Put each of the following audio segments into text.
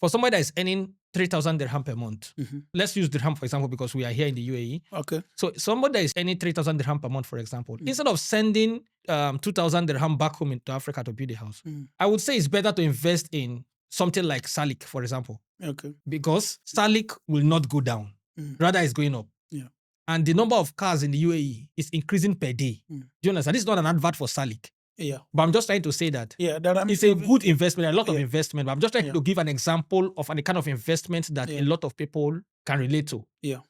For somebody that is earning 3,000 dirham per month, Mhm. let's use dirham for example because we are here in the UAE. Okay. So somebody that is earning 3,000 dirham per month, for example, Mm. instead of sending 2,000 dirham back home into Africa to build a house, Mm. I would say it's better to invest in something like Salik, for example, Okay. because Salik will not go down. Mm. Rather, it's going up. Yeah. And the number of cars in the UAE is increasing per day. Mm. Do you understand? This is not an advert for Salik. Yeah. But I'm just trying to say that Yeah. That it's a good investment, a lot of Yeah. investment. But I'm just trying Yeah. to give an example of the kind of investment that Yeah. a lot of people can relate to. Yeah.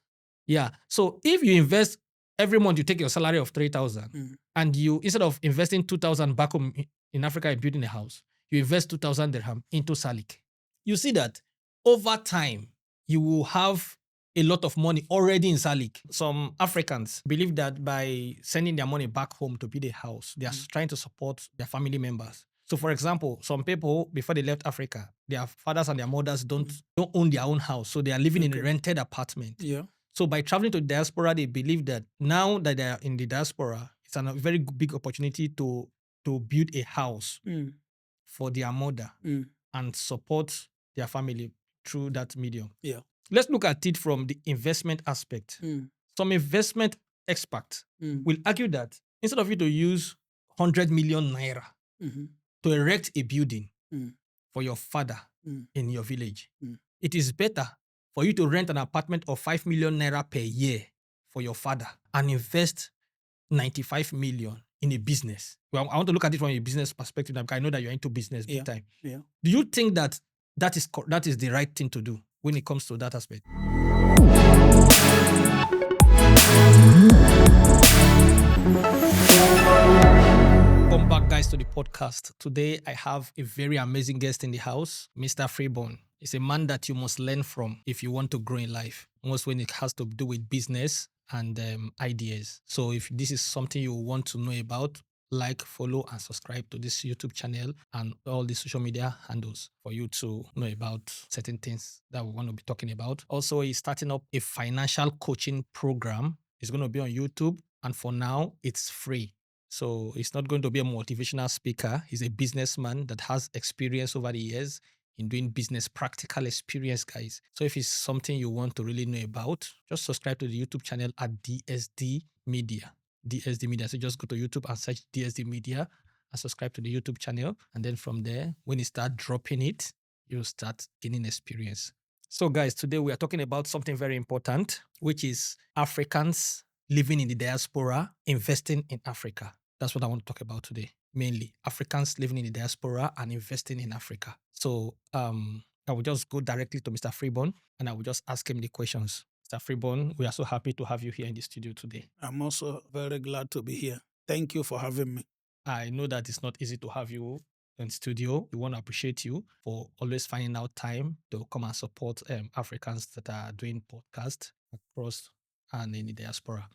Yeah. So if you invest every month, you take your salary of 3,000 Mm. and you, instead of investing 2,000 back home in Africa and building a house, you invest 2,000 dirham into Salik. You see that over time, you will have a lot of money already in Salik. Some Africans believe that by sending their money back home to build a house, they are trying to support their family members. So, for example, some people, before they left Africa, their fathers and their mothers don't own their own house. So they are living in a rented apartment. Yeah. So by traveling to diaspora, they believe that now that they are in the diaspora, it's a very big opportunity to build a house Mm. for their mother Mm. and support their family through that medium. Yeah. Let's look at it from the investment aspect. Mm. Some investment experts Mm. will argue that instead of you to use 100 million naira Mhm. to erect a building Mm. for your father Mm. in your village, Mm. it is better for you to rent an apartment of 5 million naira per year for your father and invest 95 million in a business. Well, I want to look at it from a business perspective now because I know that you're into business big time. Yeah. Do you think that that is the right thing to do when it comes to that aspect? Welcome back, guys, to the podcast. Today, I have a very amazing guest in the house, Mr. Freeborn. He's a man that you must learn from if you want to grow in life, most when it has to do with business and ideas. So if this is something you want to know about, like, follow, and subscribe to this YouTube channel and all the social media handles for you to know about certain things that we want to be talking about. Also, he's starting up a financial coaching program. It's going to be on YouTube, and for now, it's free. So he's not going to be a motivational speaker. He's a businessman that has experience over the years in doing business, practical experience, guys. So if it's something you want to really know about, just subscribe to the YouTube channel at DSD Media. DSD Media. So just go to YouTube and search DSD Media and subscribe to the YouTube channel. And then from there, when you start dropping it, you'll start gaining experience. So guys, today we are talking about something very important, which is Africans living in the diaspora, investing in Africa. That's what I want to talk about today. Mainly Africans living in the diaspora and investing in Africa. So I will just go directly to Mr. Freeborn and I will just ask him the questions. Mr. Freeborn, we are so happy to have you here in the studio today. I'm also very glad to be here. Thank you for having me. I know that it's not easy to have you in studio. We want to appreciate you for always finding out time to come and support Africans that are doing podcasts across and in the diaspora.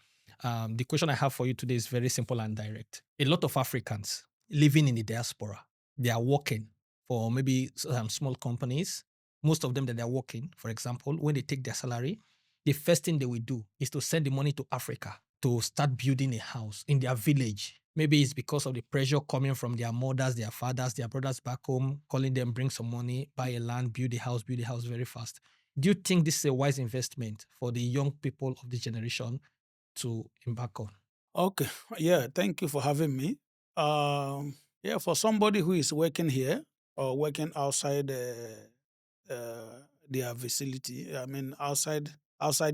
The question I have for you today is very simple and direct. A lot of Africans living in the diaspora, they are working for maybe small companies. Most of them that they're working, for example, when they take their salary, the first thing they will do is to send the money to Africa to start building a house in their village. Maybe it's because of the pressure coming from their mothers, their fathers, their brothers back home, calling them, bring some money, buy a land, build a house very fast. Do you think this is a wise investment for the young people of this generation to embark on? Okay. Yeah. Thank you for having me. Yeah. For somebody who is working here or working outside their vicinity, I mean outside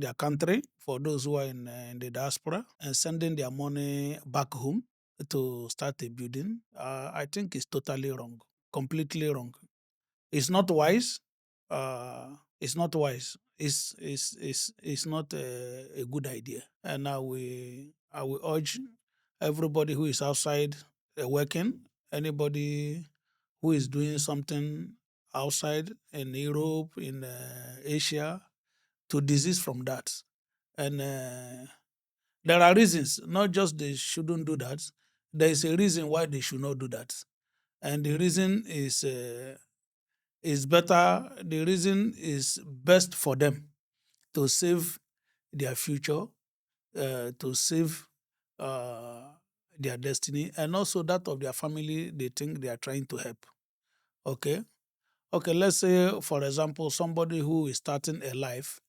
their country, for those who are in the diaspora and sending their money back home to start a building, I think it's totally wrong, completely wrong. It's not wise. It's not wise. It's not a good idea. And I will urge everybody who is outside working, anybody who is doing something outside in Europe, in Asia, to desist from that. And there are reasons, not just they shouldn't do that. There is a reason why they should not do that. And the reason is better. The reason is best for them to save their future, to save uh, their destiny, and also that of their family they think they are trying to help. Okay. Okay, let's say, for example, somebody who is starting a life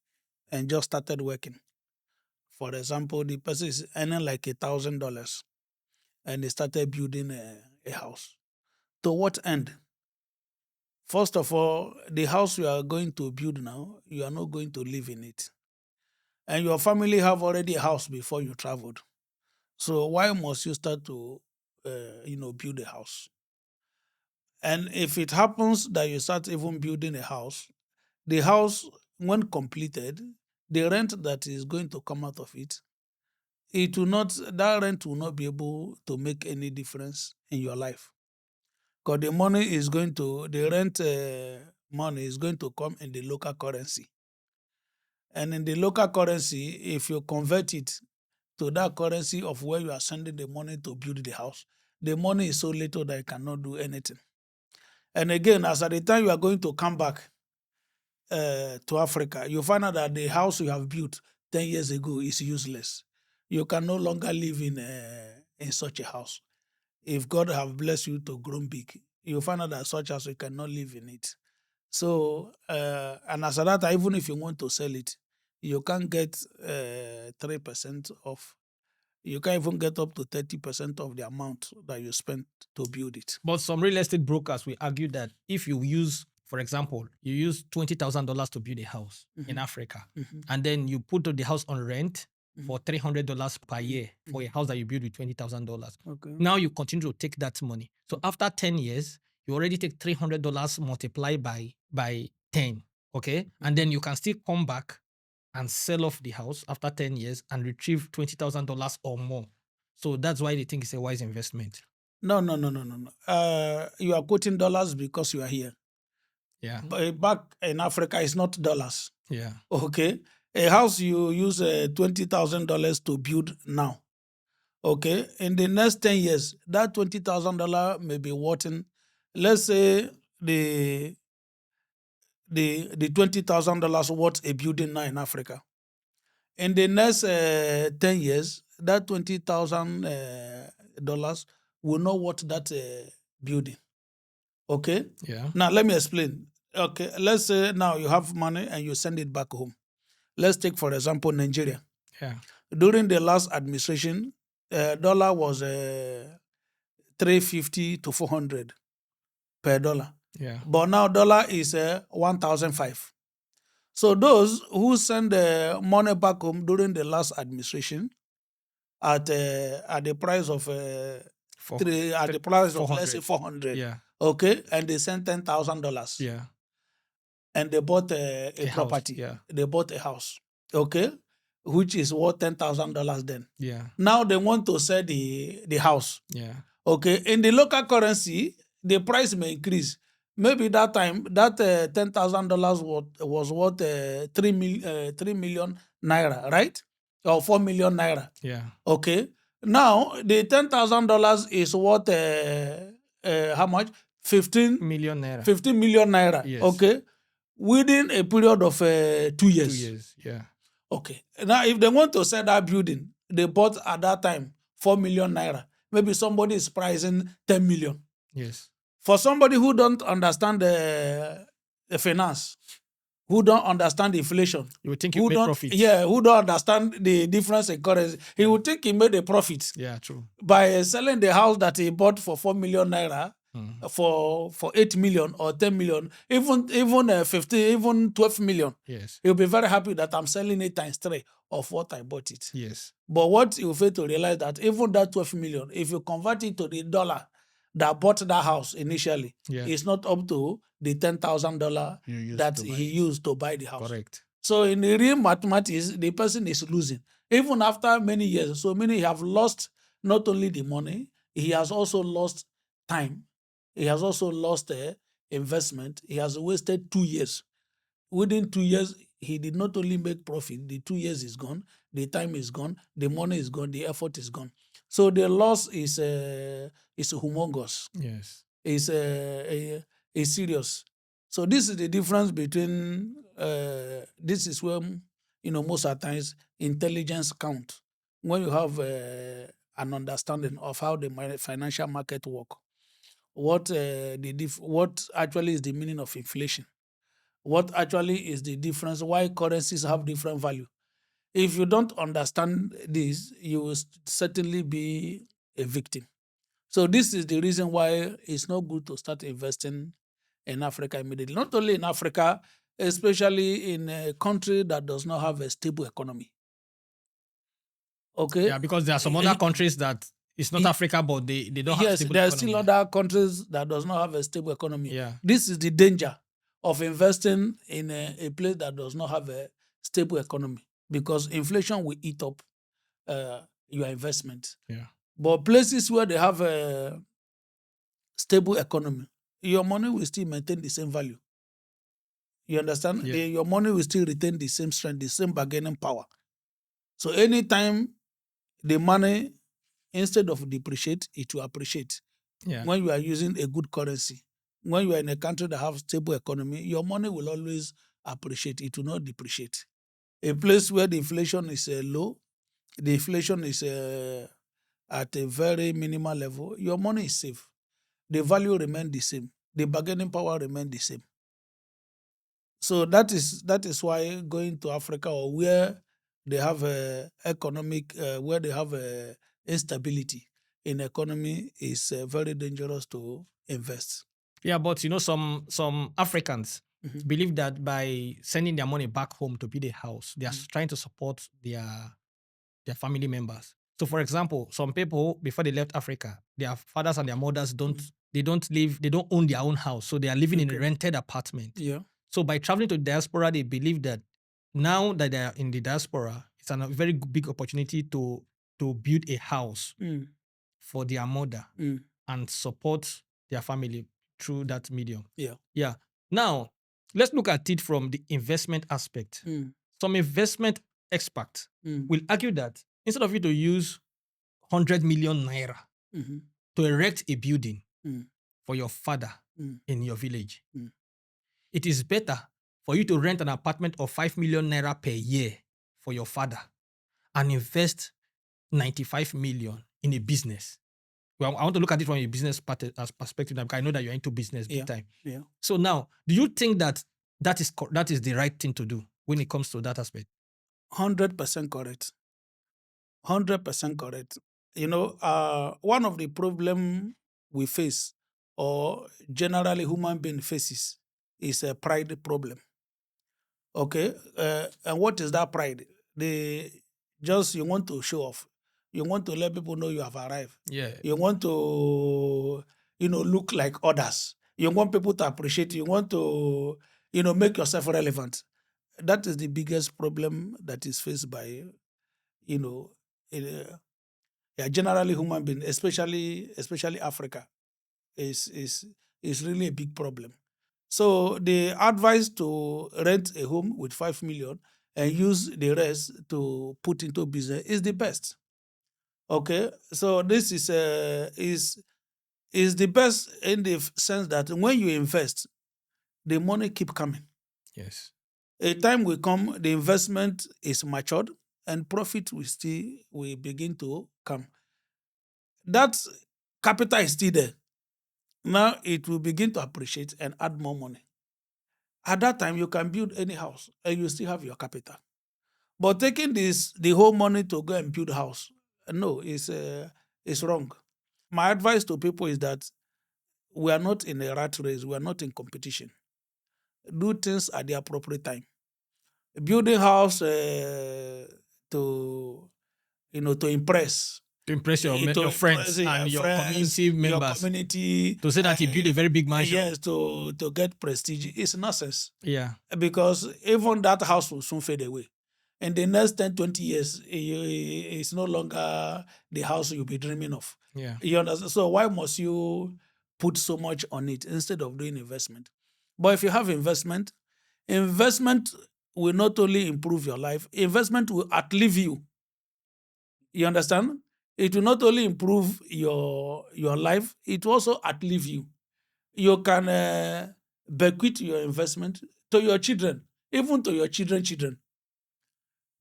and just started working. For example, the person is earning like $1,000 and they started building a house. To what end? First of all, the house you are going to build now, you are not going to live in it. And your family have already a house before you traveled. So why must you start to, build a house? And if it happens that you start even building a house, the house, when completed, the rent that is going to come out of it, that rent will not be able to make any difference in your life. Because the rent money is going to come in the local currency. And in the local currency, if you convert it to that currency of where you are sending the money to build the house, the money is so little that you cannot do anything. And again, as at the time you are going to come back to Africa, you find out that the house you have built 10 years ago is useless. You can no longer live in such a house. If God have blessed you to grow big, you find out that such house you cannot live in it. So, and as at that, even if you want to sell it, you can't get 3% of, you can't even get up to 30% of the amount that you spent to build it. But some real estate brokers will argue that if you use, for example, you use $20,000 to build a house in Africa, and then you put the house on rent for $300 per year for a house that you build with $20,000. Okay. Now you continue to take that money. So after 10 years, you already take $300 multiplied by 10. Okay. And then you can still come back and sell off the house after 10 years and retrieve $20,000 or more. So that's why they think it's a wise investment. No. You are quoting dollars because you are here. Yeah. But back in Africa, it's not dollars. Yeah. Okay. A house you use $20,000 to build now. Okay. In the next 10 years, that $20,000 may be worth, let's say the $20,000 worth a building now in Africa. In the next 10 years, that $20,000 will not worth that building. Okay? Yeah. Now, let me explain. Okay, let's say now you have money and you send it back home. Let's take, for example, Nigeria. Yeah. During the last administration, dollar was 350 to 400 per dollar. Yeah. But now dollar is 1,005. So those who send money back home during the last administration at the price of let's say 400. Yeah. Okay, and they sent $10,000. Yeah. And they bought a A house, property. yeah. They bought a house. Okay, which is worth $10,000 then. Yeah. Now they want to sell the house. Yeah. Okay, in the local currency, the price may increase. Maybe that time that $10,000 was worth 3 million naira, right? Or 4 million naira. Yeah. Okay. Now the $10,000 is worth how much? 15 million naira. 15 million naira. Yes. Okay. Within a period of 2 years. 2 years. Yeah. Okay. Now, if they want to sell that building, they bought at that time 4 million naira. Maybe somebody is pricing 10 million. Yes. For somebody who don't understand the finance, who don't understand inflation, You would think you who made don't profit. who don't understand the difference in currency, he would think he made a profit Yeah, true. by selling the house that he bought for 4 million naira for 8 million or 10 million, even 50, even 12 million. Yes. He'll be very happy that I'm selling it times 3 of what I bought it. Yes. But what you fail to realize that even that 12 million, if you convert it to the dollar that bought that house initially, Yeah. it's not up to the $10,000 You used that to buy he it. used to buy the house. Correct. So in the real mathematics, the person is losing. Even after many years, so many have lost not only the money, he has also lost time. He has also lost investment. He has wasted 2 years. Within 2 years, he did not only make profit, the 2 years is gone, the time is gone, the money is gone, the effort is gone. So the loss is humongous. Yes. Is serious. So this is the difference between this is where most of the times intelligence count when you have an understanding of how the financial market work. what actually is the meaning of inflation, what actually is the difference, why currencies have different value. If you don't understand this, you will certainly be a victim. So this is the reason why it's not good to start investing in Africa immediately. Not only in Africa, especially in a country that does not have a stable economy. Okay. Yeah, because there are some other countries that it's not Africa, but they don't have Yes, stable there are still economy. other countries that does not have a stable economy. Yeah. This is the danger of investing in a place that does not have a stable economy, because inflation will eat up your investment. Yeah. But places where they have a stable economy, your money will still maintain the same value. You understand? Yeah. Your money will still retain the same strength, the same bargaining power. So anytime the money, instead of depreciate, it will appreciate. Yeah. When you are using a good currency, when you are in a country that have stable economy, your money will always appreciate. It will not depreciate. A place where the inflation is low, the inflation is at a very minimal level, your money is safe. The value remain the same. The bargaining power remain the same. So that is why going to Africa, or where they have economic, where they have instability in economy, is very dangerous to invest. Yeah, but some Africans Mhm. believe that by sending their money back home to build a house, they are trying to support their family members. So, for example, some people before they left Africa, their fathers and their mothers they don't own their own house, so they are living in a Okay. rented apartment. Yeah. So, by traveling to diaspora, they believe that now that they are in the diaspora, it's a very big opportunity to build a house Mm. for their mother Mm. and support their family through that medium. Yeah. Yeah. Now, let's look at it from the investment aspect. Mm. Some investment experts Mm. will argue that instead of you to use 100 million naira Mhm. to erect a building Mm. for your father Mm. in your village, Mm. it is better for you to rent an apartment of 5 million naira per year for your father and invest 95 million in a business. Well, I want to look at it from a business perspective now, because I know that you're into business big Yeah. time. Yeah. So now, do you think that that is the right thing to do when it comes to that aspect? 100% correct. 100% correct. One of the problem we face, or generally human being faces, is a pride problem. Okay, and what is that pride? The Just you want to show off. You want to let people know you have arrived. Yeah. You want to, look like others. You want people to appreciate you. You want to, make yourself relevant. That is the biggest problem that is faced by, you know, uh, yeah, generally human being, especially Africa, is is is really a big problem. So the advice to rent a home with 5 million and use the rest to put into business is the best. Okay, so this is the best in the sense that when you invest, the money keep coming. Yes. A time will come, the investment is matured, and profit will begin to come. That capital is still there. Now it will begin to appreciate and add more money. At that time, you can build any house and you still have your capital. But taking the whole money to go and build a house, no, it's wrong. My advice to people is that we are not in a rat race. We are not in competition. Do things at the appropriate time. Building house to impress, To impress to your impress friends and your your friends, community your members, community. to say that you build a very big mansion. Yes, to get prestige is nonsense, Yeah. because even that house will soon fade away. In the next 10, 20 years, it's no longer the house you'll be dreaming of. Yeah. You understand? So why must you put so much on it instead of doing investment? But if you have investment will not only improve your life, investment will outlive you. You understand? It will not only improve your life, it will also outlive you. You can bequeath your investment to your children, even to your children.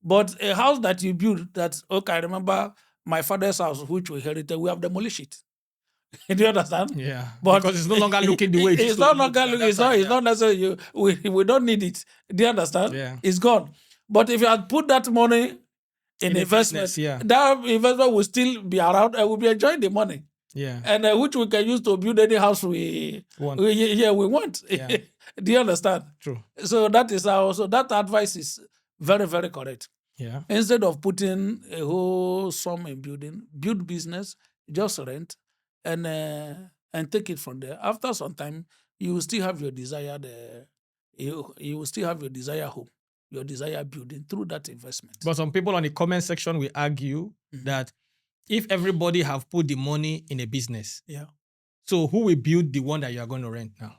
But a house that you build, that, okay, I remember my father's house, which we inherited, we have demolished it. Do you understand? Yeah. But Because it's no longer looking the way it used it's to not look longer at look. that It's time. not. It's Yeah. not necessarily. We don't need it. Do you understand? Yeah. It's gone. But if you had put that money in In a investment, business, yeah. that investment will still be around and we'll be enjoying the money, Yeah. and which we can use to build any house One. we want. Yeah. Do you understand? True. So that is how. So that advice is very, very correct. Yeah. Instead of putting a whole sum in build business, just rent and take it from there. After some time, you will still have your desired you will still have your desired home, your desired building through that investment. But some people on the comment section will argue that if everybody have put the money in a business, Yeah. so who will build the one that you are going to rent now?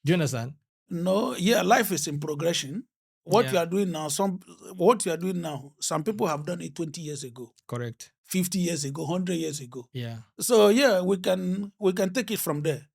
Do you understand? No, yeah, life is in progression. What you are doing now, some people have done it 20 years ago, Correct. 50 years ago, 100 years ago. Yeah. So yeah, we can take it from there.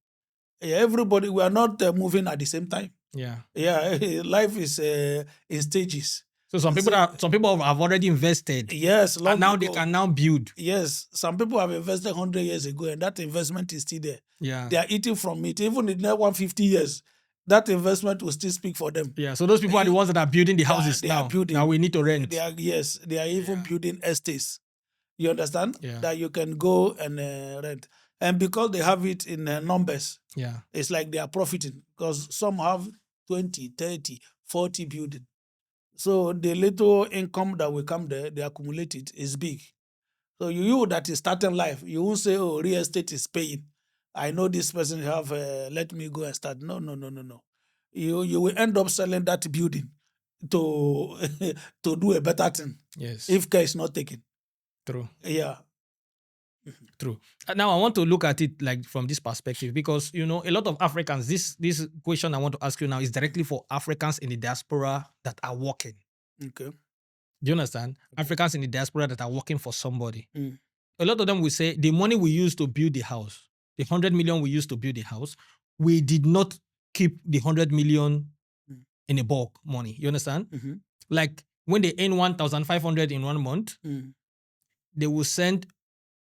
Yeah, everybody, we are not moving at the same time. Yeah. Yeah, life is in stages. So some people have already invested. Yes, long And now ago. they can now build. Yes, some people have invested 100 years ago, and that investment is still there. Yeah. They are eating from it. Even in the next 150 years, that investment will still speak for them. Yeah. So those people are the ones that are building the houses They now. are building. Now we need to rent. They are even building estates. You understand? Yeah. That you can go and rent. And because they have it in numbers, Yeah. it's like they are profiting because some have 20, 30, 40 building. So the little income that will come there, they accumulate it, is big. So you that is starting life, you won't say, oh, real estate is paying. I know this person have, let me go and start. No. You will end up selling that building to to do a better thing Yes. if care is not taken. True. Yeah. True. Now I want to look at it like from this perspective because a lot of Africans. This question I want to ask you now is directly for Africans in the diaspora that are working. Okay. Do you understand? Africans in the diaspora that are working for somebody. Mm. A lot of them will say the money we used to build the house, the 100 million we used to build the house, we did not keep the 100 million in a bulk money. You understand? Mm-hmm. Like when they earn 1,500 in 1 month, they will send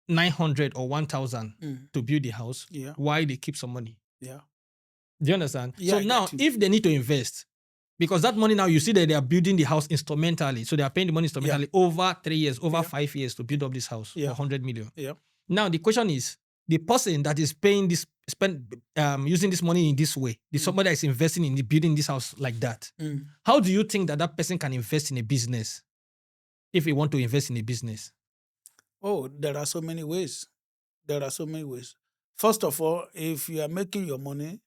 900 or 1,000 to build the house. Yeah. Why they keep some money? Yeah. Do you understand? Yeah, So I now, get you. if they need to invest, because that money now you see that they are building the house instrumentally, so they are paying the money instrumentally over 3 years, over 5 years to build up this house for 100 million. Yeah. Now the question is, the person that is paying this, using this money in this way, the somebody that is investing in building this house like that, how do you think that person can invest in a business if he want to invest in a business? Oh, there are so many ways. First of all, if you are making your money,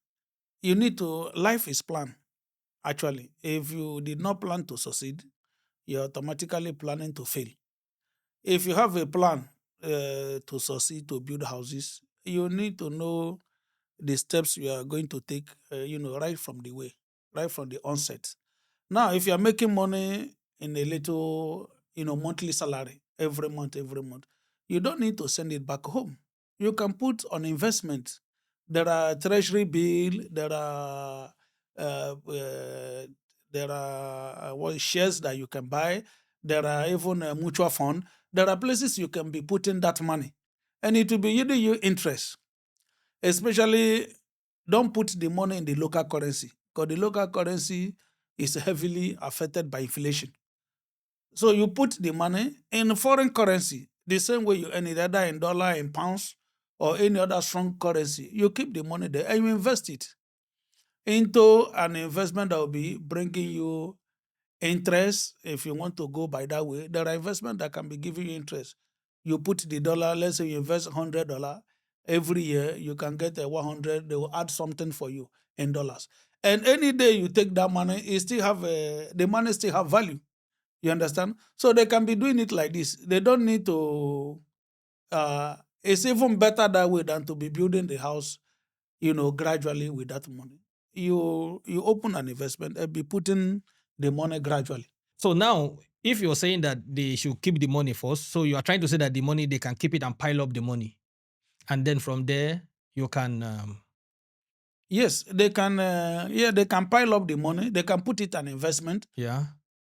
you need to, life is planned. Actually, if you did not plan to succeed, you're automatically planning to fail. If you have a plan to succeed, to build houses, you need to know the steps you are going to take, right from the way, right from the onset. Now, if you are making money in a little, monthly salary every month, you don't need to send it back home. You can put on investment. There are treasury bill. Uh, uh, there are shares that you can buy. There are even a mutual fund. There are places you can be putting that money, and it will be yielding you interest. Especially, don't put the money in the local currency because the local currency is heavily affected by inflation. So you put the money in foreign currency, the same way you earn it, either in dollar, in pounds, or any other strong currency. You keep the money there and you invest it into an investment that will be bringing you interest. If you want to go by that way, there are investments that can be giving you interest. You put the dollar, let's say you invest $100 every year, you can get a 100. They will add something for you in dollars. And any day you take that money, it still have the money still have value. You understand? So they can be doing it like this. They don't need to. It's even better that way than to be building the house, gradually with that money. You open an investment and be putting the money gradually. So now, if you're saying that they should keep the money first, so you are trying to say that the money, they can keep it and pile up the money. And then from there, you can... Yes, they can. They can pile up the money. They can put it an investment. Yeah.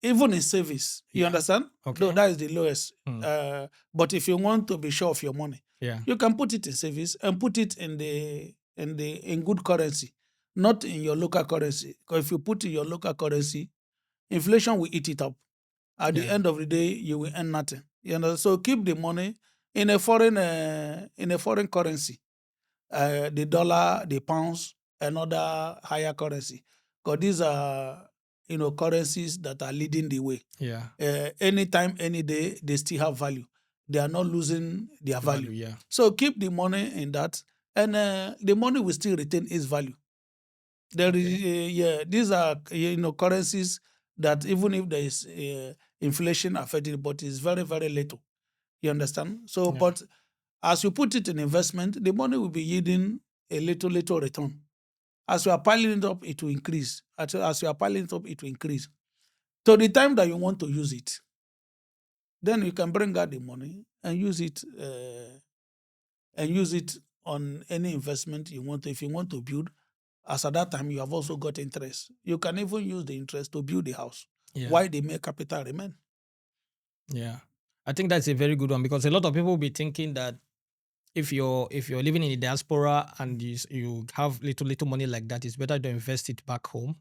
even in savings. You Yeah. understand? Though Okay. that is the lowest. Mm. But if you want to be sure of your money, Yeah. you can put it in savings and put it in good currency, not in your local currency. Because if you put in your local currency, inflation will eat it up. At the Yeah. end of the day, you will earn nothing. You know, so keep the money in a foreign currency, the dollar, the pounds, and other higher currency. Because these are currencies that are leading the way. Yeah. Anytime, any day, they still have value. They are not losing their value. Value. Yeah. So keep the money in that, and the money will still retain its value. There is, Okay. these are currencies that even if there is inflation affecting, but it's very very little. You understand? So, Yeah. but as you put it in investment, the money will be yielding a little return. As you are piling it up, it will increase. As you are piling it up, it will increase. So the time that you want to use it, then you can bring out the money and use it on any investment you want to. If you want to build, as at that time you have also got interest. You can even use the interest to build the house. Yeah. Why the mere capital remain? Yeah. I think that's a very good one because a lot of people will be thinking that if you're living in the diaspora and you have little money like that, it's better to invest it back home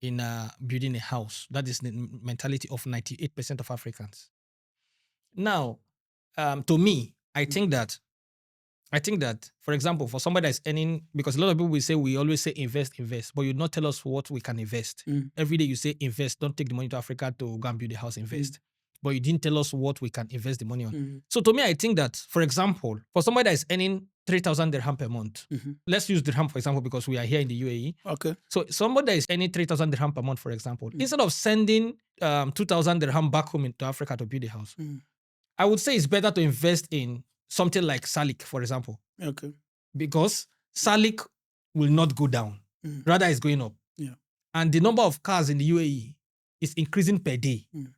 in building a house. That is the mentality of 98% of Africans. Now, to me, I think that, for example, for somebody that's earning, because a lot of people will say we always say invest, but you not tell us what we can invest. Mm. Every day you say invest, don't take the money to Africa to go and build a house, invest. But you didn't tell us what we can invest the money on. Mm. So to me, I think that, for example, for somebody that is earning 3,000 dirham per month, Mhm. let's use dirham for example because we are here in the UAE. Okay. So somebody that is earning 3,000 dirham per month, for example, instead of sending 2,000 dirham back home into Africa to build a house, Mm. I would say it's better to invest in something like Salik, for example, Okay. because Salik will not go down. Mm. Rather, it's going up. Yeah. And the number of cars in the UAE is increasing per day. Mm.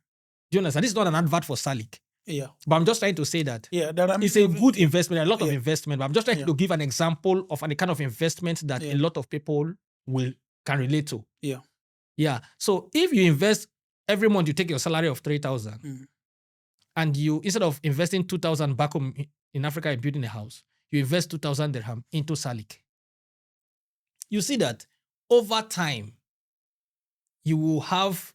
Do you understand? This is not an advert for Salik. Yeah. But I'm just trying to say that Yeah. There are it's a good investment, a lot of Yeah. investment. But I'm just trying Yeah. to give an example of the kind of investment that Yeah. a lot of people can relate to. Yeah. Yeah. So if you invest every month, you take your salary of 3,000 Mm. and you, instead of investing 2,000 back home in Africa and building a house, you invest 2,000 dirham into Salik. You see that over time, you will have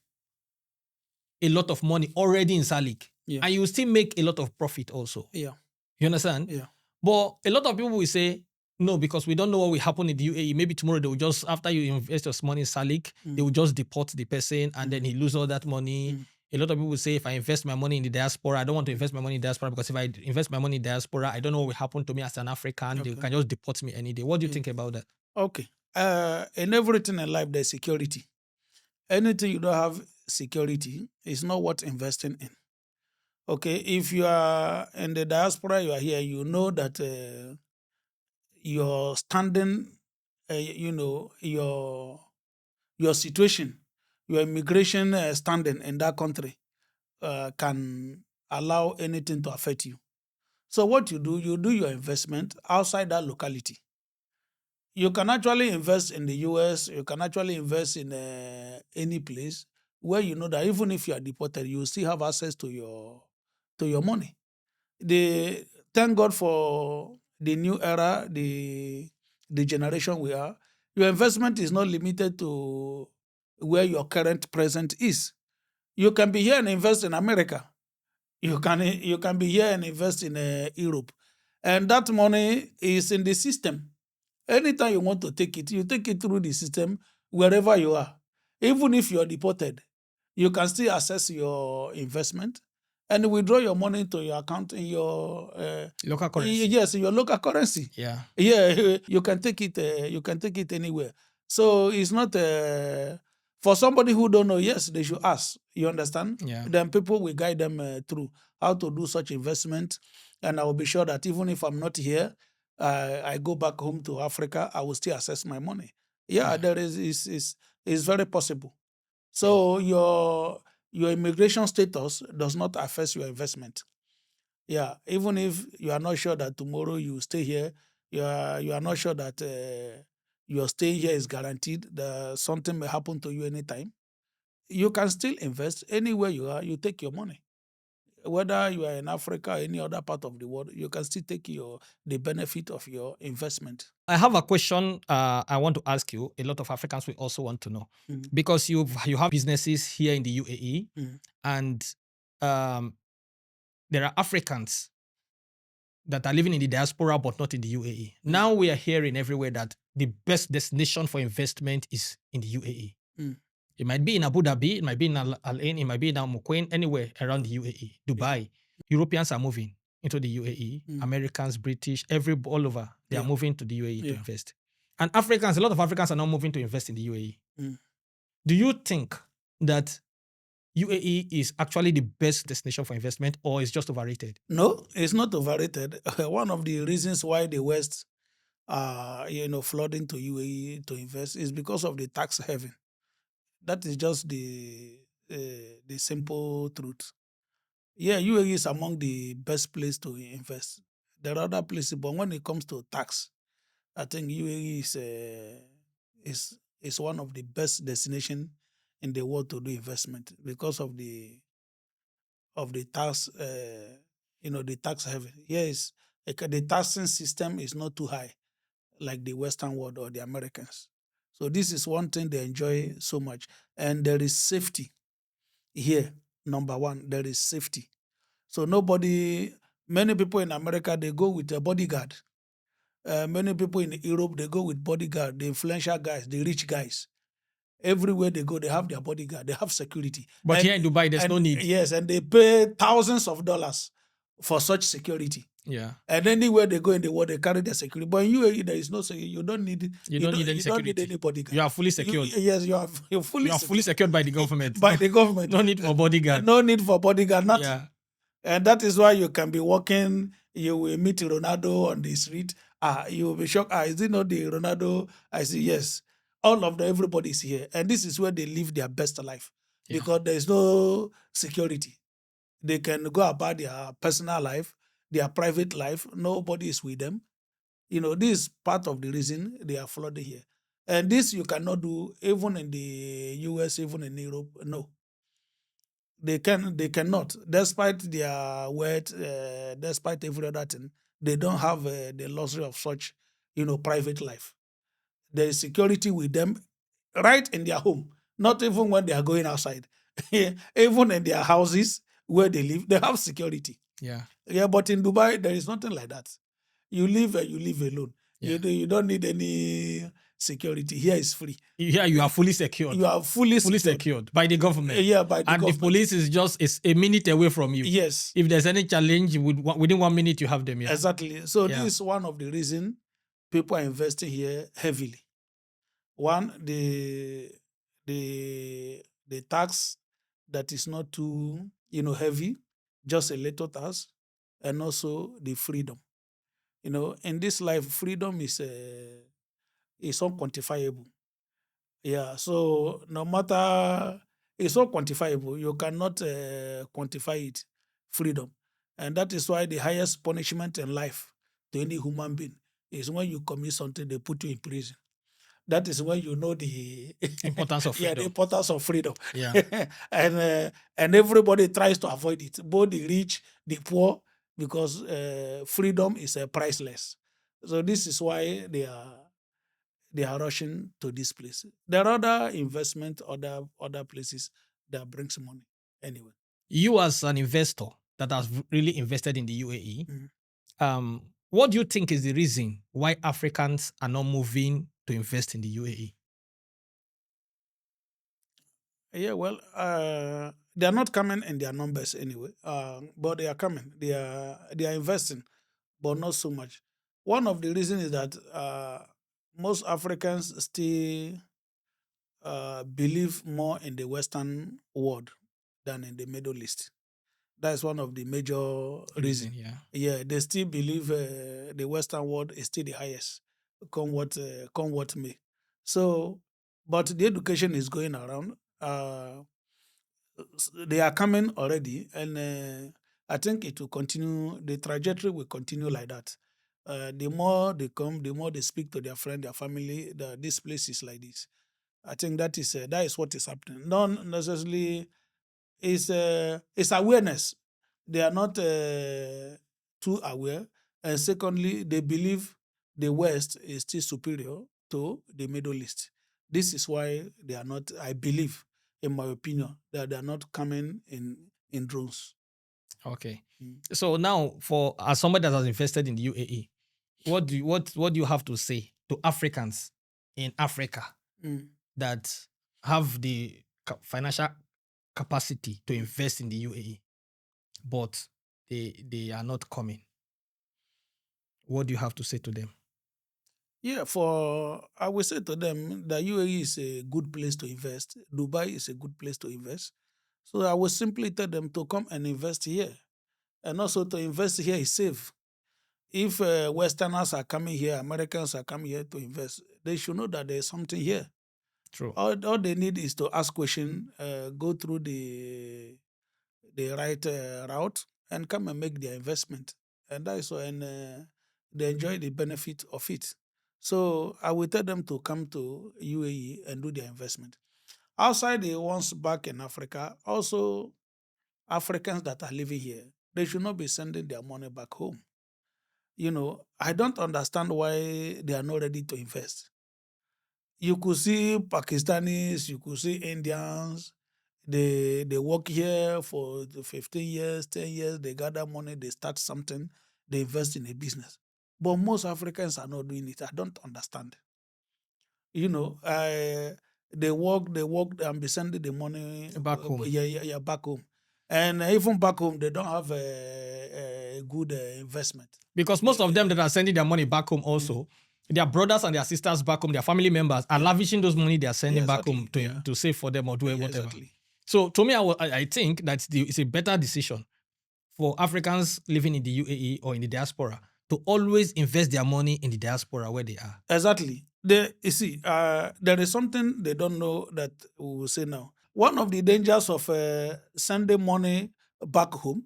a lot of money already in Salik. Yeah. And you will still make a lot of profit also. Yeah. You understand? Yeah. But a lot of people will say, no, because we don't know what will happen in the UAE. Maybe tomorrow they will just, after you invest your money in Salik, they will just deport the person and then he lose all that money. A lot of people will say, if I invest my money in the diaspora, I don't want to invest my money in diaspora because if I invest my money in diaspora, I don't know what will happen to me as an African. They Okay. can just deport me any day. What do you think about that? Okay. In everything in life, there's security. Anything you don't have security is not worth investing in. Okay. If you are in the diaspora, you are here, you know that your standing, your situation, your immigration standing in that country can allow anything to affect you. So what you do your investment outside that locality. You can actually invest in the US, you can actually invest in any place where you know that even if you are deported, you still have access to your money. Thank God for the new era, the generation we are. Your investment is not limited to where your current present is. You can be here and invest in America. You can be here and invest in Europe, and that money is in the system. Anytime you want to take it, you take it through the system wherever you are. Even if you are deported, you can still access your investment and withdraw your money to your account in your Local currency. yes, in your local currency. Yeah. Yeah, you can take it. You can take it anywhere. So it's not for somebody who don't know. Yes, they should ask. You understand? Yeah. Then people will guide them through how to do such investment, and I will be sure that even if I'm not here, I go back home to Africa, I will still access my money. Yeah, there is very possible. So your immigration status does not affect your investment. Yeah, even if you are not sure that tomorrow you stay here, you are not sure that your stay here is guaranteed. That something may happen to you anytime. you can still invest anywhere you are. You take your money, whether you are in Africa or any other part of the world. You can still take the benefit of your investment. I have a question I want to ask you. A lot of Africans will also want to know Mm, because you have businesses here in the UAE, mm, and um, there are Africans that are living in the diaspora but not in the UAE. mm, Now we are hearing everywhere that the best destination for investment is in the UAE. mm. It might be in Abu Dhabi, it might be in Al Ain, it might be in Al Muqayn, anywhere around the UAE, Yeah. Dubai. Europeans are moving into the UAE, Mm. Americans, British, all over, they are Yeah. moving to the UAE to Yeah. invest. And Africans, a lot of Africans are now moving to invest in the UAE. Mm. Do you think that UAE is actually the best destination for investment, or is just overrated? No, it's not overrated. One of the reasons why the West flooding to UAE to invest is because of the tax haven. That is just the simple truth. Yeah, UAE is among the best place to invest. There are other places, but when it comes to tax, I think UAE is one of the best destination in the world to do investment because of the tax. The tax haven. Yes, the taxing system is not too high like the Western world or the Americans. So this is one thing they enjoy so much, and there is safety here. Number one, there is safety. So many people in America, they go with a bodyguard. Many people in Europe, they go with bodyguard, the influential guys, the rich guys. Everywhere they go, they have their bodyguard, they have security. But here in Dubai, there's no need. Yes, and they pay thousands of dollars for such security. Yeah. And anywhere they go in the world, they carry their security. But in UAE, there is no security. You don't need You don't need any you don't need security. any bodyguard. You are fully secured. Yes, you're fully You are fully secured by the government. by the government. No need for bodyguard. No need for bodyguard, nothing. Yeah. And that is why you can be walking, you will meet Ronaldo on the street. You will be shocked. Is it not the Ronaldo? I say, yes. Everybody is here. And this is where they live their best life Yeah. because there is no security. They can go about their personal life, their private life. Nobody is with them. This is part of the reason they are flooded here. And this you cannot do even in the US, even in Europe. No. They cannot, despite their wealth, despite every other thing, they don't have the luxury of such, private life. There is security with them right in their home, not even when they are going outside. Even in their houses where they live, they have security. Yeah. Yeah, but in Dubai, there is nothing like that. You live and you live alone. Yeah. You don't need any security. Here is free. Here you are fully secured. You are fully secured by the government. Yeah, by the government. And the police is just a minute away from you. Yes. If there's any challenge, within 1 minute you have them. Yeah. Exactly. So Yeah. this is one of the reasons people are investing here heavily. One, the tax that is not too heavy, just a little tax, and also the freedom. In this life, freedom is unquantifiable. Yeah. So no matter, it's unquantifiable. You cannot quantify it. Freedom, and that is why the highest punishment in life to any human being is when you commit something, they put you in prison. That is when you know the Importance of freedom. the importance of freedom. Yeah. And everybody tries to avoid it, both the rich, the poor, because freedom is priceless. So this is why they are rushing to this place. There are other investment, other places that brings money. Anyway, You as an investor that has really invested in the UAE, Mhm. what do you think is the reason why Africans are not moving to invest in the UAE? Yeah, well, they are not coming in their numbers anyway, but they are coming. They are investing, but not so much. One of the reasons is that most Africans still believe more in the Western world than in the Middle East. That's one of the major reasons. Yeah. Yeah, they still believe the Western world is still the highest, come what may. So, but the education is going around. They are coming already, and I think it will continue. The trajectory will continue like that. The more they come, the more they speak to their friend, their family. This place is like this. I think that is what is happening. Not necessarily it's awareness. They are not too aware, and secondly, they believe the West is still superior to the Middle East. This is why they are not. I believe, in my opinion, that they are not coming in drones. Okay. Mm. So now, for as somebody that has invested in the UAE, what do you have to say to Africans in Africa Mm. that have the financial capacity to Mm. invest in the UAE, but they are not coming? What do you have to say to them? Yeah, for I will say to them that UAE is a good place to invest. Dubai is a good place to invest. So I will simply tell them to come and invest here, and also to invest here is safe. If Westerners are coming here, Americans are coming here to invest, they should know that there's something here. True. All they need is to ask question, go through the right route, and come and make their investment. And that is why, and they enjoy the benefit of it. So I will tell them to come to UAE and do their investment. Outside the ones back in Africa, also Africans that are living here, they should not be sending their money back home. I don't understand why they are not ready to invest. You could see Pakistanis, you could see Indians, they work here for the 15 years, 10 years, they gather money, they start something, they invest in a business. But most Africans are not doing it. I don't understand. You know, they work and be sending the money Back home. yeah, back home. And even back home, they don't have a good investment. Because most of them that are sending their money back home Mm. also, their brothers and their sisters back home, their family members are lavishing those money they are sending Yeah, back home exactly. Yeah. to save for them or do Yeah, whatever. exactly. So to me, I think that it's a better decision for Africans living in the UAE or in the diaspora to always invest their money in the diaspora where they are. Exactly. You see, there is something they don't know that we will say now. One of the dangers of sending money back home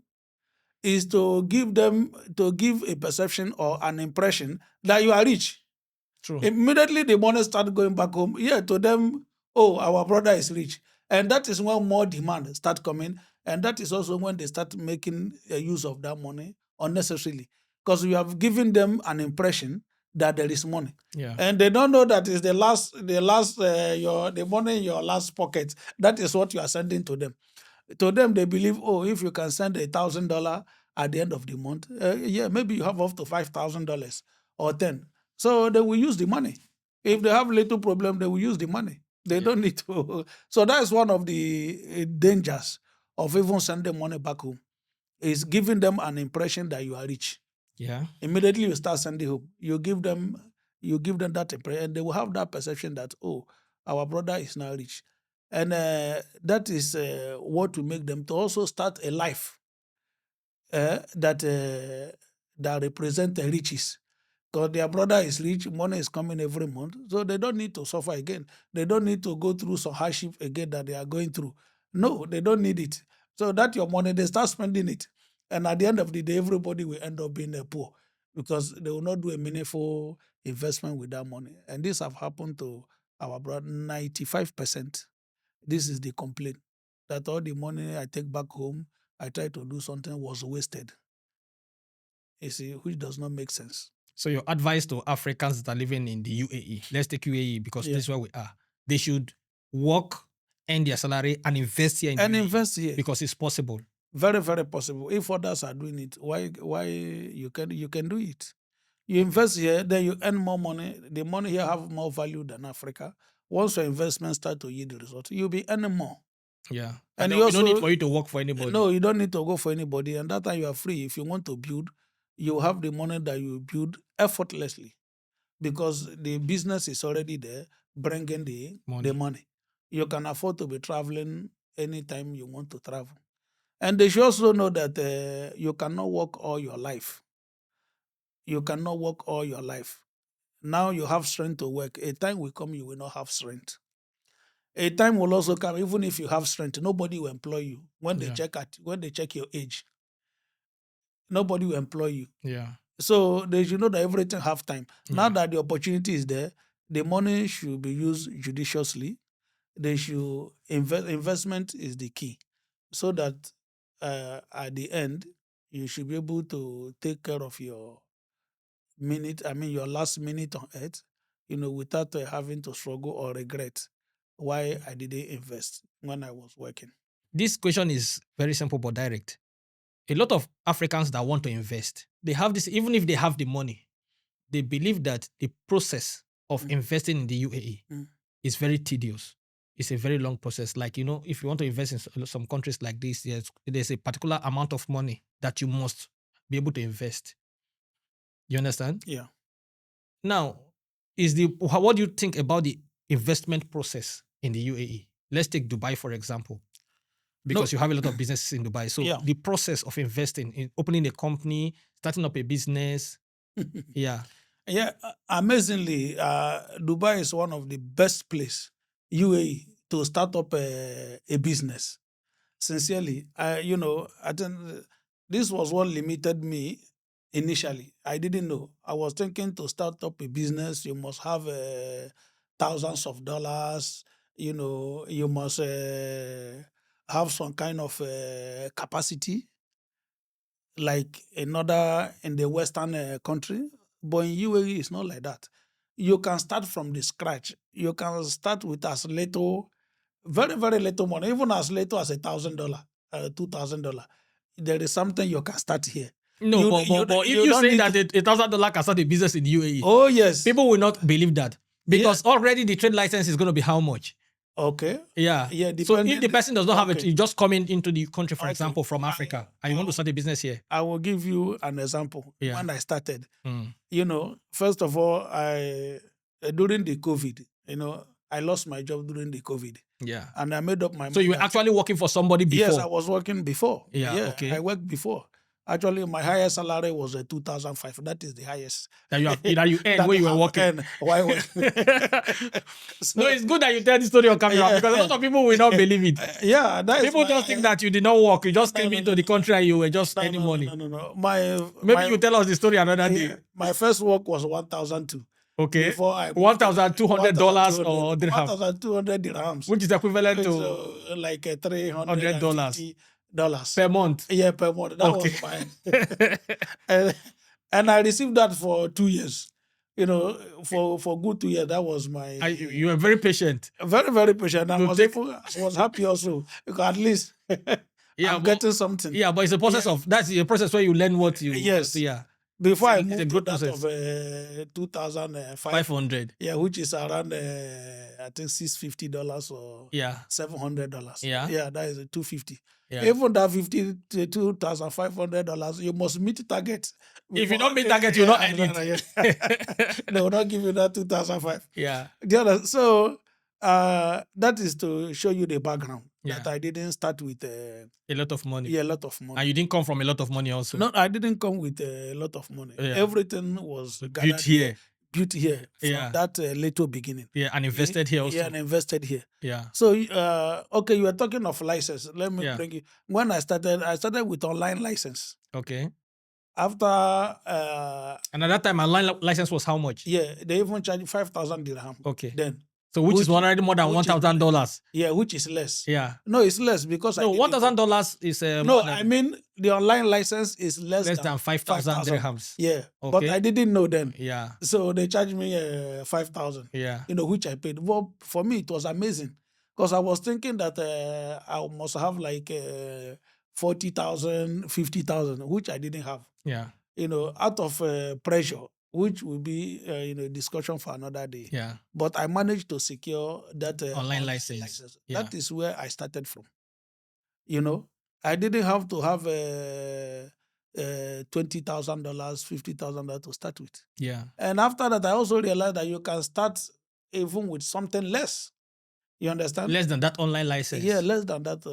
is to give a perception or an impression that you are rich. True. Immediately the money start going back home. Yeah, to them, oh, our brother is rich. And that is when more demand start coming. And that is also when they start making use of that money unnecessarily. Because you have given them an impression that there is money. Yeah. And they don't know that is the money in your last pocket. That is what you are sending to them. To them, they believe, oh, if you can send $1,000 at the end of the month, yeah, maybe you have up to $5,000 or 10. So they will use the money. If they have little problem, they will use the money. They Yeah. don't need to. So that is one of the dangers of even sending money back home. Is giving them an impression that you are rich. Yeah. Immediately you start sending home, you give them that impression, and they will have that perception that, oh, our brother is now rich, and that is what will make them to also start a life that represent the riches. Because their brother is rich, money is coming every month, so they don't need to suffer again. They don't need to go through some hardship again that they are going through. No, they don't need it. So that your money, they start spending it, and at the end of the day, everybody will end up being poor because they will not do a meaningful investment with that money. And this have happened to our brother 95%. This is the complaint that all the money I take back home, I try to do something was wasted. You see, which does not make sense. So your advice to Africans that are living in the UAE, let's take UAE because Yeah. this is where we are. They should work, earn their salary, and invest here in And the UAE invest here. because it's possible. Very, very possible. If others are doing it, why you can do it? You invest here, then you earn more money. The money here have more value than Africa. Once your investment start to yield the result, you'll be earning more. Yeah. And you don't need for you to work for anybody. No, you don't need to go for anybody. And that time you are free. If you want to build, you have the money that you build effortlessly because the business is already there, bringing the money. You can afford to be traveling anytime you want to travel. And they should also know that you cannot work all your life. You cannot work all your life. Now you have strength to work. A time will come you will not have strength. A time will also come, even if you have strength, nobody will employ you. When they check your age, nobody will employ you. Yeah. So they should know that everything have time. Now Yeah. that the opportunity is there, the money should be used judiciously they should investment is the key, so that at the end you should be able to take care of your your last minute on earth, without having to struggle or regret why I didn't invest when I was working. This question is very simple but direct. A lot of Africans that want to invest, they have this, even if they have the money, they believe that the process of investing in the UAE is very tedious. It's a very long process. Like, if you want to invest in some countries like this, there's a particular amount of money that you must be able to invest. You understand? Yeah. Now, what do you think about the investment process in the UAE? Let's take Dubai, for example, because you have a lot of businesses in Dubai. So the process of investing, in opening a company, starting up a business, Yeah, amazingly, Dubai is one of the best place, UAE, to start up a business. Sincerely, I think this was what limited me initially. I didn't know. I was thinking to start up a business, you must have thousands of dollars. You must have some kind of capacity like another in the Western country. But in UAE, it's not like that. You can start from the scratch. You can start with as little, very, very little money, even as little as $1,000, $2,000. There is something you can start here. No, but if you say that $1,000 can start a business in UAE, oh yes, people will not believe that, because already the trade license is going to be how much? Okay. Yeah. Yeah. So if the person does not have it, okay. you just come into the country, for example, from Africa, and you want to start a business here. I will give you an example. Yeah. When I started, first of all, during the COVID, I lost my job during the COVID. Yeah. And I made up my mind. So you were actually working for somebody before? Yes, I was working before. Yeah. Okay. I worked before. Actually, my highest salary was 2,005. That is the highest that you earned when you were working. Why? No, it's good that you tell the story on camera, because a lot of people will not believe it. Yeah, people just think that you did not work. You just came into the country and you were just earning money. No. Maybe you tell us the story another day. My first work was 1,002. Okay. $1,200 or dirhams. 1,200 dirhams, which is equivalent to like $350 per month. Yeah, per month. That was mine. and I received that for 2 years. For good 2 years. That was my. You were very patient. Very, very patient. I was happy also, because at least I'm getting something. Yeah, but it's a process that's a process where you learn what you. Yes. Yeah. Before I moved to that of 2,500. Yeah, which is around I think $650 or $700. Yeah, that is $250. Yeah. Even that $52,500, you must meet the target. If you don't meet target, you're not earning it. They will not give you that 2,500. Yeah. So that is to show you the background. That I didn't start with a lot of money. Yeah, a lot of money. And you didn't come from a lot of money also. No, I didn't come with a lot of money. Yeah. Everything was built here. Built here from that little beginning. Yeah, and invested here also. Yeah, and invested here. Yeah. So, okay, you were talking of license. Let me bring you. When I started with online license. Okay. After and at that time, online license was how much? Yeah, they even charged 5,000 dirham. Okay. Then. So which is already more than $1,000. Yeah, which is less. Yeah. No, it's less because $1,000 is no, I mean the online license is less than 5,000 dirhams. Yeah. Okay. But I didn't know then. Yeah. So they charged me 5,000. Yeah. Which I paid. Well, for me it was amazing, because I was thinking that I must have like 40,000, 50,000, which I didn't have. Yeah. Out of pressure, which will be a discussion for another day. Yeah. But I managed to secure that online license. Yeah. That is where I started from. I didn't have to have $20,000, $50,000 to start with. Yeah. And after that, I also realized that you can start even with something less. You understand? Less than that online license. Yeah, less than that.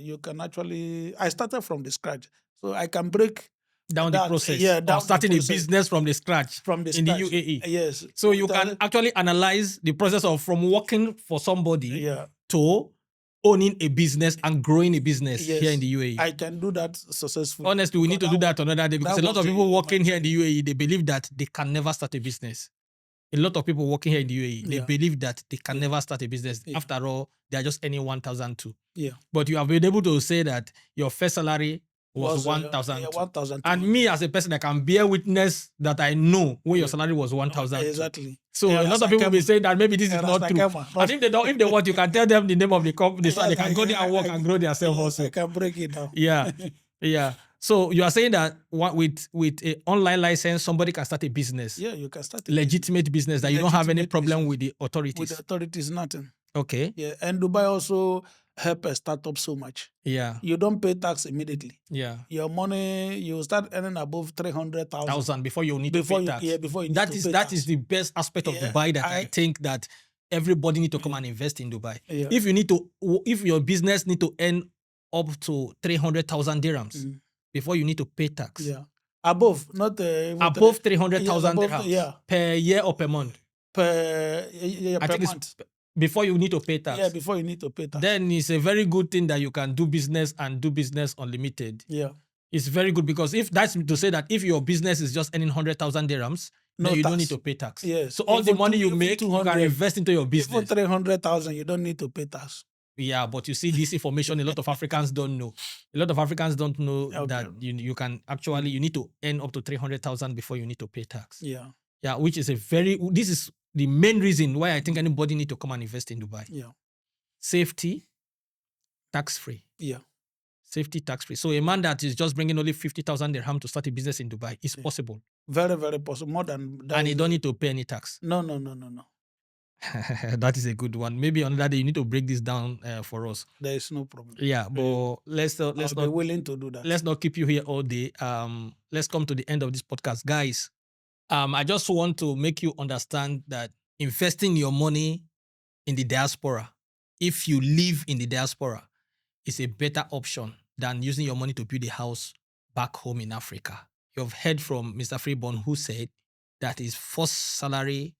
You can actually. I started from the scratch, so I can break down the process. Yeah, down starting a business from the scratch. In the UAE. Yes. So you can actually analyze the process of from working for somebody to owning a business and growing a business here in the UAE. I can do that successfully. Honestly, we need to do that another day, because a lot of people working here in the UAE, they believe that they can never start a business. A lot of people working here in the UAE, they Yeah. believe that they can Yeah. never start a business. Yeah. After all, they are just earning 1,002. Yeah. But you have been able to say that your first salary was 1,002. 1,000. And me as a person, I can bear witness that I know when your salary was 1,000. Exactly. So a lot of people will be saying that maybe this is not true. And if they want, you can tell them the name of the company so they can go there and work and grow themselves also. I can break it down. Yeah. Yeah. So you are saying that with an online license, somebody can start a business. Yeah, you can start legitimate business that you don't have any problem business. with the authorities. With the authorities, nothing. Okay. Yeah, and Dubai also help a startup so much. Yeah. You don't pay tax immediately. Yeah. Your money, you start earning above 300,000 before you need to pay tax. Before you need that to is pay that tax. is the best aspect of Dubai that I think that everybody need to come and invest in Dubai. Yeah. If your business need to earn up to 300,000 dirhams before you need to pay tax. Yeah. Above, not above 300,000 dirhams per year or per month. Per month. Before you need to pay tax. Yeah, before you need to pay tax. Then it's a very good thing that you can do business and do business unlimited. Yeah. It's very good because if that's to say that if your business is just earning 100,000 dirhams, then you don't need to pay tax. Yes. So all the money you make, you can invest into your business. For 300,000, you don't need to pay tax. Yeah, but you see this information a lot of Africans don't know. A lot of Africans don't know that you can actually, you need to earn up to 300,000 before you need to pay tax. Yeah. Yeah, which is this is the main reason why I think anybody need to come and invest in Dubai. Yeah. Safety, tax-free. Yeah. Safety, tax-free. So a man that is just bringing only 50,000 dirham to start a business in Dubai is possible. Very, very possible. More than that. And you don't need to pay any tax. No. That is a good one. Maybe on that day you need to break this down for us. There is no problem. Yeah, but let's I'll be willing to do that. Let's not keep you here all day. Let's come to the end of this podcast, guys. I just want to make you understand that investing your money in the diaspora, if you live in the diaspora, is a better option than using your money to build a house back home in Africa. You've heard from Mr. Freeborn who said that his first salary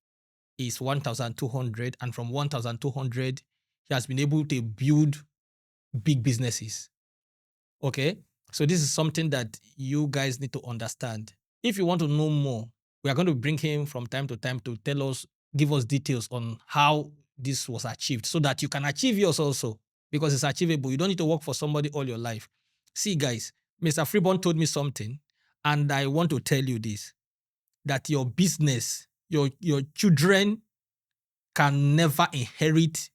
is 1,200, and from 1,200, he has been able to build big businesses. Okay? So this is something that you guys need to understand. If you want to know more, we are going to bring him from time to time to give us details on how this was achieved so that you can achieve yours also, because it's achievable. You don't need to work for somebody all your life. See, guys, Mr. Freeborn told me something, and I want to tell you this, that your business, your children can never inherit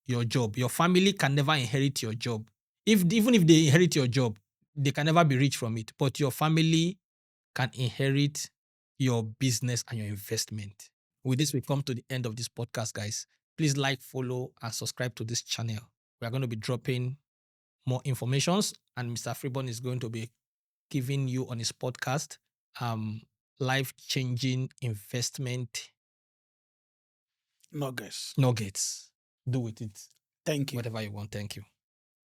your job. Your family can never inherit your job. Even if they inherit your job, they can never be rich from it. But your family can inherit your business and your investment. With this, we come to the end of this podcast, guys. Please like, follow, and subscribe to this channel. We are going to be dropping more informations, and Mr. Freeborn is going to be giving you on his podcast life-changing investment nuggets. Do with it. Thank you. Whatever you want. Thank you.